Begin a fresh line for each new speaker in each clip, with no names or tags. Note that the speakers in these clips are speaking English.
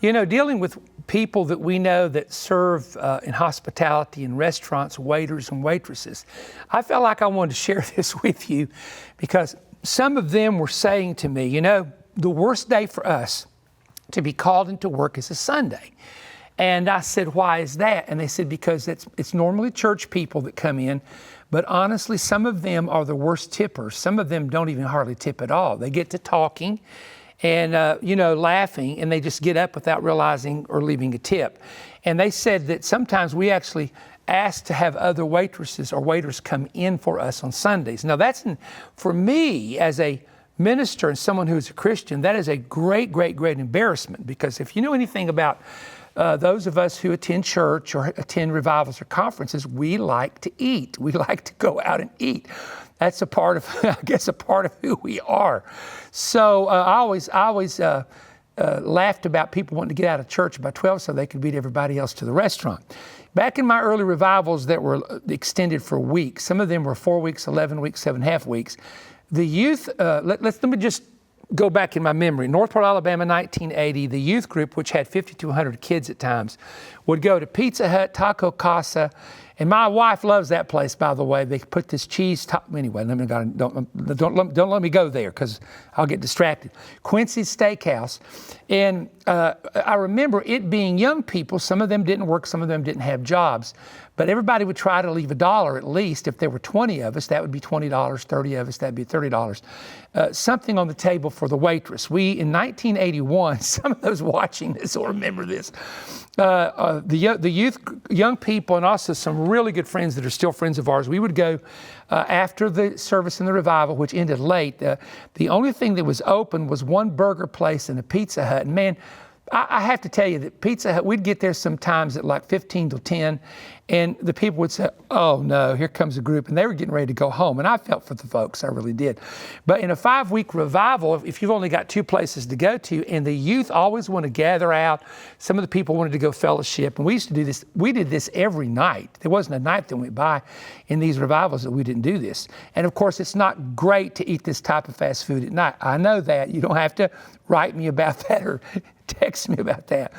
You know, dealing with people that we know that serve in hospitality in restaurants, waiters and waitresses, I felt like I wanted to share this with you because some of them were saying to me, you know, the worst day for us to be called into work is a Sunday. And I said, why is that? And they said, because it's normally church people that come in, but honestly, some of them are the worst tippers. Some of them don't even hardly tip at all. They get to talking and, laughing, and they just get up without realizing or leaving a tip. And they said that sometimes we actually ask to have other waitresses or waiters come in for us on Sundays. Now for me as a minister and someone who's a Christian, that is a great, great, great embarrassment, because if you know anything about those of us who attend church or attend revivals or conferences, we like to eat. We like to go out and eat. That's a part of, I guess, a part of who we are. So I always laughed about people wanting to get out of church by 12 so they could beat everybody else to the restaurant. Back in my early revivals that were extended for weeks, some of them were 4 weeks, 11 weeks, 7.5 weeks. The youth, let me just go back in my memory. Northport, Alabama, 1980, the youth group, which had 50 to 100 kids at times, would go to Pizza Hut, Taco Casa, and my wife loves that place, by the way. They put this cheese anyway, don't let me go there because I'll get distracted. Quincy's Steakhouse. And I remember it being young people. Some of them didn't work, some of them didn't have jobs. But everybody would try to leave $1 at least. If there were 20 of us, that would be $20. 30 of us, that'd be $30. Something on the table for the waitress. In 1981, some of those watching this will remember this. The youth, young people, and also some really good friends that are still friends of ours, we would go after the service in the revival, which ended late. The only thing that was open was one burger place and a Pizza Hut. And man, I have to tell you that Pizza Hut, we'd get there sometimes at like 15 till 10, and the people would say, oh no, here comes a group, and they were getting ready to go home. And I felt for the folks, I really did. But in a 5-week revival, if you've only got 2 places to go to, and the youth always want to gather out, some of the people wanted to go fellowship, and we used to do this. We did this every night. There wasn't a night that went by in these revivals that we didn't do this. And of course, it's not great to eat this type of fast food at night. I know that. You don't have to write me about that or text me about that.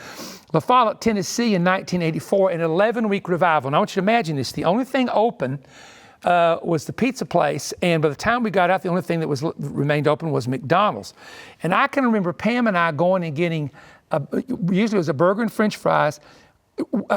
La Follette, Tennessee in 1984, an 11-week revival. And I want you to imagine this. The only thing open was the pizza place. And by the time we got out, the only thing that remained open was McDonald's. And I can remember Pam and I going and getting, usually it was a burger and French fries,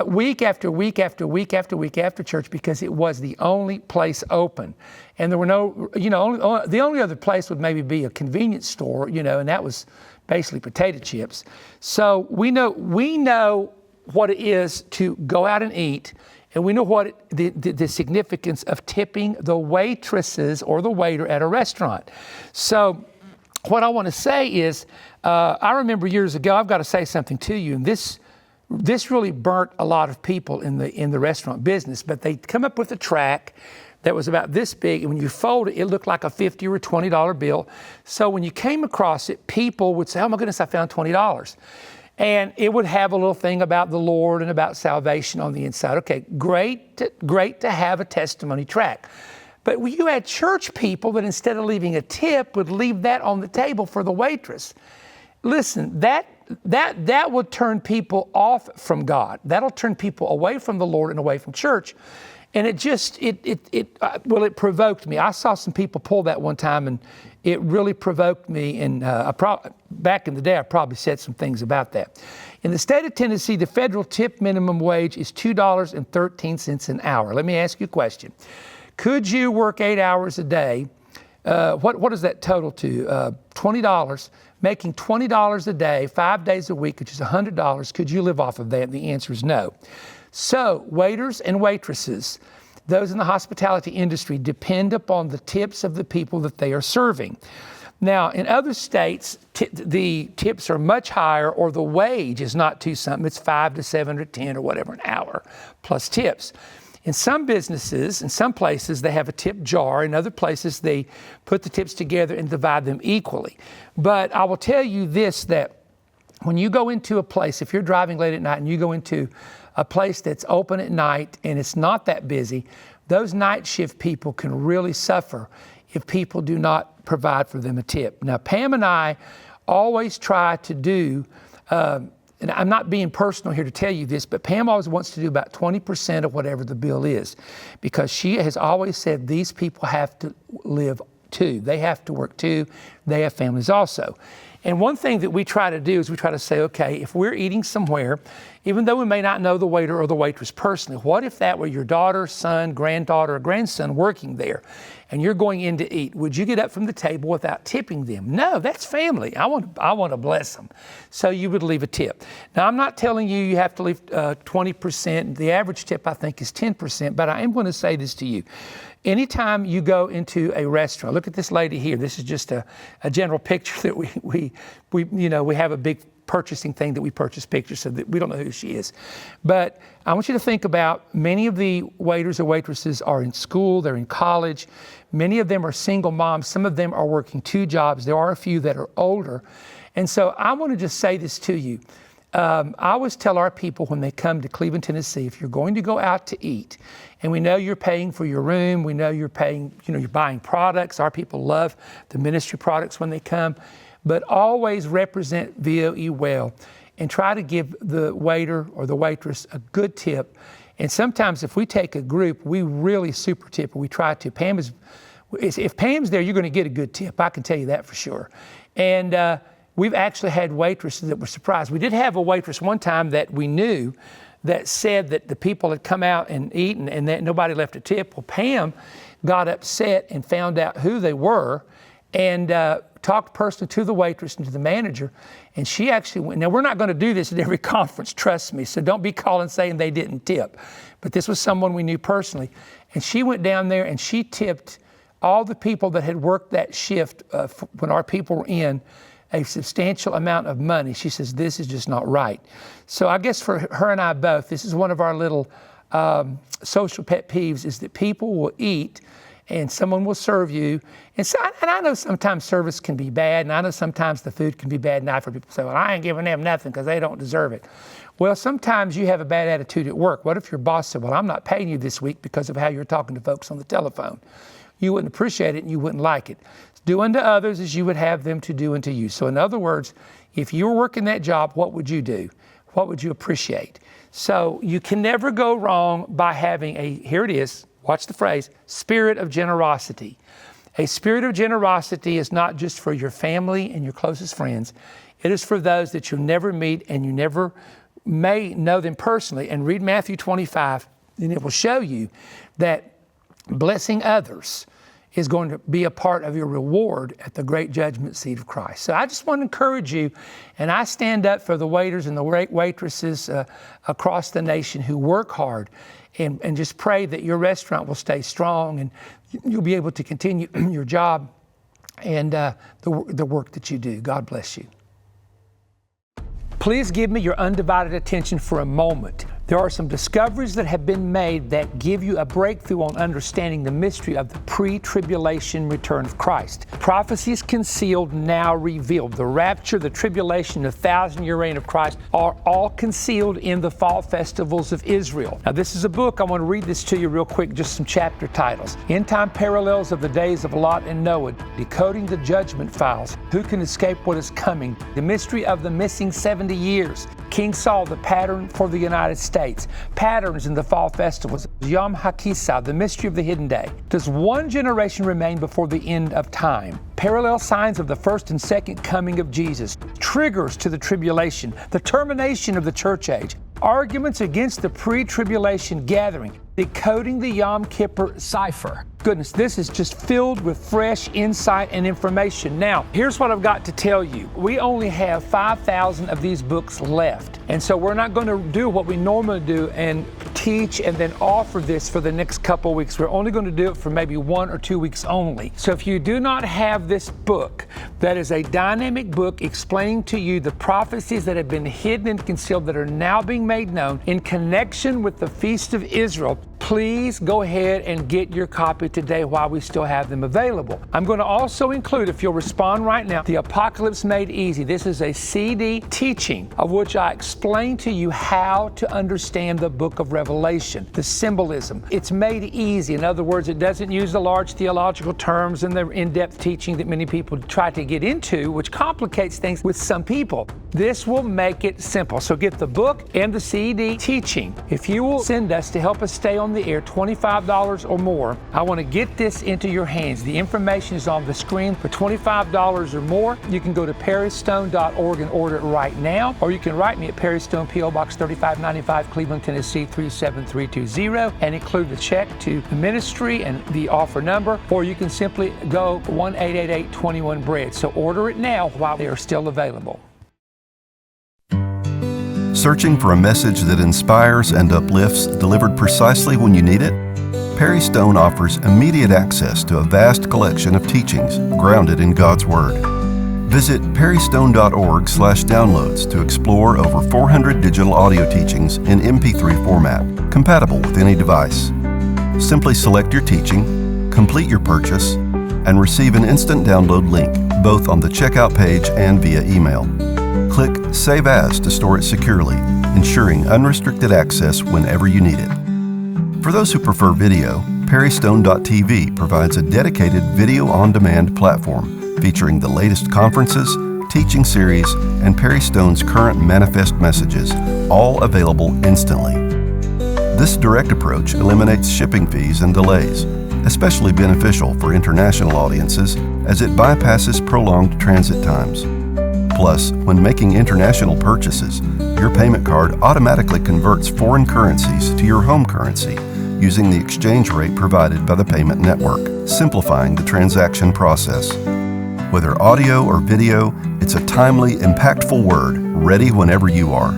week after week after week after week after church, because it was the only place open. And there were no, the only other place would maybe be a convenience store, and that was basically potato chips. So we know what it is to go out and eat, and we know what the significance of tipping the waitresses or the waiter at a restaurant. So what I want to say is, I remember years ago, I've got to say something to you, and this really burnt a lot of people in the restaurant business, but they come up with a track that was about this big, and when you fold it, it looked like a $50 or $20 bill. So when you came across it, people would say, oh my goodness, I found $20. And it would have a little thing about the Lord and about salvation on the inside. Okay, great to have a testimony track. But you had church people that instead of leaving a tip would leave that on the table for the waitress. Listen, that would turn people off from God. That'll turn people away from the Lord and away from church. And it provoked me. I saw some people pull that one time, and it really provoked me. And back in the day, I probably said some things about that. In the state of Tennessee, the federal tip minimum wage is $2.13 an hour. Let me ask you a question. Could you work 8 hours a day? What does that total to? $20, making $20 a day, 5 days a week, which is $100. Could you live off of that? The answer is no. So waiters and waitresses, those in the hospitality industry, depend upon the tips of the people that they are serving. Now, in other states, the tips are much higher, or the wage is not $2 something. It's $5 to $7 or $10 or whatever an hour plus tips. In some businesses, in some places, they have a tip jar. In other places, they put the tips together and divide them equally. But I will tell you this, that when you go into a place, if you're driving late at night and you go into a place that's open at night and it's not that busy, those night shift people can really suffer if people do not provide for them a tip. Now, Pam and I always try to do and I'm not being personal here to tell you this, but Pam always wants to do about 20% of whatever the bill is, because she has always said these people have to live too. They have to work too. They have families also. And one thing that we try to do is we try to say, okay, if we're eating somewhere, even though we may not know the waiter or the waitress personally, what if that were your daughter, son, granddaughter, or grandson working there, and you're going in to eat? Would you get up from the table without tipping them? No, that's family. I want to bless them. So you would leave a tip. Now, I'm not telling you you have to leave 20%. The average tip, I think, is 10%, but I am going to say this to you. Anytime you go into a restaurant, look at this lady here. This is just a general picture that we have a big purchasing thing that we purchase pictures, so that we don't know who she is. But I want you to think about many of the waiters or waitresses are in school, they're in college. Many of them are single moms. Some of them are working 2 jobs. There are a few that are older. And so I want to just say this to you. I always tell our people when they come to Cleveland, Tennessee, if you're going to go out to eat, and we know you're paying for your room, we know you're paying, you're buying products. Our people love the ministry products when they come, but always represent VOE well and try to give the waiter or the waitress a good tip. And sometimes if we take a group, we really super tip, or we try to. If Pam's there, you're going to get a good tip. I can tell you that for sure. And we've actually had waitresses that were surprised. We did have a waitress one time that we knew that said that the people had come out and eaten and that nobody left a tip. Well, Pam got upset and found out who they were and talked personally to the waitress and to the manager. And she actually went. Now, we're not going to do this at every conference, trust me. So don't be calling saying they didn't tip. But this was someone we knew personally. And she went down there and she tipped all the people that had worked that shift when our people were in a substantial amount of money. She says, this is just not right. So I guess for her and I both, this is one of our little social pet peeves, is that people will eat and someone will serve you. And I know sometimes service can be bad, and I know sometimes the food can be bad. And I've heard people say, well, I ain't giving them nothing because they don't deserve it. Well, sometimes you have a bad attitude at work. What if your boss said, well, I'm not paying you this week because of how you're talking to folks on the telephone? You wouldn't appreciate it and you wouldn't like it. Do unto others as you would have them to do unto you. So in other words, if you were working that job, what would you do? What would you appreciate? So you can never go wrong by having here it is, watch the phrase, spirit of generosity. A spirit of generosity is not just for your family and your closest friends. It is for those that you'll never meet and you never may know them personally. And read Matthew 25, and it will show you that blessing others is going to be a part of your reward at the great judgment seat of Christ. So I just want to encourage you, and I stand up for the waiters and the waitresses across the nation who work hard, and just pray that your restaurant will stay strong and you'll be able to continue your job and the work that you do. God bless you. Please give me your undivided attention for a moment. There are some discoveries that have been made that give you a breakthrough on understanding the mystery of the pre-tribulation return of Christ. Prophecies concealed, now revealed. The rapture, the tribulation, the 1,000-year reign of Christ are all concealed in the fall festivals of Israel. Now, this is a book. I want to read this to you real quick, just some chapter titles. End Time Parallels of the Days of Lot and Noah, Decoding the Judgment Files, Who Can Escape What Is Coming, The Mystery of the Missing 70 Years, King Saul, the Pattern for the United States, Patterns in the Fall Festivals, Yom HaKisah, the Mystery of the Hidden Day. Does one generation remain before the end of time? Parallel signs of the first and second coming of Jesus, triggers to the tribulation, the termination of the church age, arguments against the pre-tribulation gathering, decoding the Yom Kippur cipher. Goodness, this is just filled with fresh insight and information. Now, here's what I've got to tell you. We only have 5,000 of these books left. And so we're not going to do what we normally do and teach and then offer this for the next couple of weeks. We're only going to do it for maybe 1 or 2 weeks only. So if you do not have this book, that is a dynamic book explaining to you the prophecies that have been hidden and concealed that are now being made known in connection with the Feast of Israel, please go ahead and get your copy today while we still have them available. I'm going to also include, if you'll respond right now, The Apocalypse Made Easy. This is a CD teaching of which I explain to you how to understand the book of Revelation, the symbolism. It's made easy. In other words, it doesn't use the large theological terms and the in-depth teaching that many people try to get into, which complicates things with some people. This will make it simple. So get the book and the CD teaching. If you will send us to help us stay on the air $25 or more, I want to get this into your hands. The information is on the screen. For $25 or more, you can go to perrystone.org and order it right now, or you can write me at Perry Stone, P.O. Box 3595, Cleveland, Tennessee 37320, and include the check to the ministry and the offer number, or you can simply go 1-888-21-BREAD. So order it now while they are still available.
Searching for a message that inspires and uplifts, delivered precisely when you need it? Perry Stone offers immediate access to a vast collection of teachings grounded in God's Word. Visit perrystone.org/downloads to explore over 400 digital audio teachings in MP3 format, compatible with any device. Simply select your teaching, complete your purchase, and receive an instant download link, both on the checkout page and via email. Click Save As to store it securely, ensuring unrestricted access whenever you need it. For those who prefer video, perrystone.tv provides a dedicated video-on-demand platform featuring the latest conferences, teaching series, and Perry Stone's current manifest messages, all available instantly. This direct approach eliminates shipping fees and delays, especially beneficial for international audiences as it bypasses prolonged transit times. Plus, when making international purchases, your payment card automatically converts foreign currencies to your home currency using the exchange rate provided by the payment network, simplifying the transaction process. Whether audio or video, it's a timely, impactful word ready whenever you are.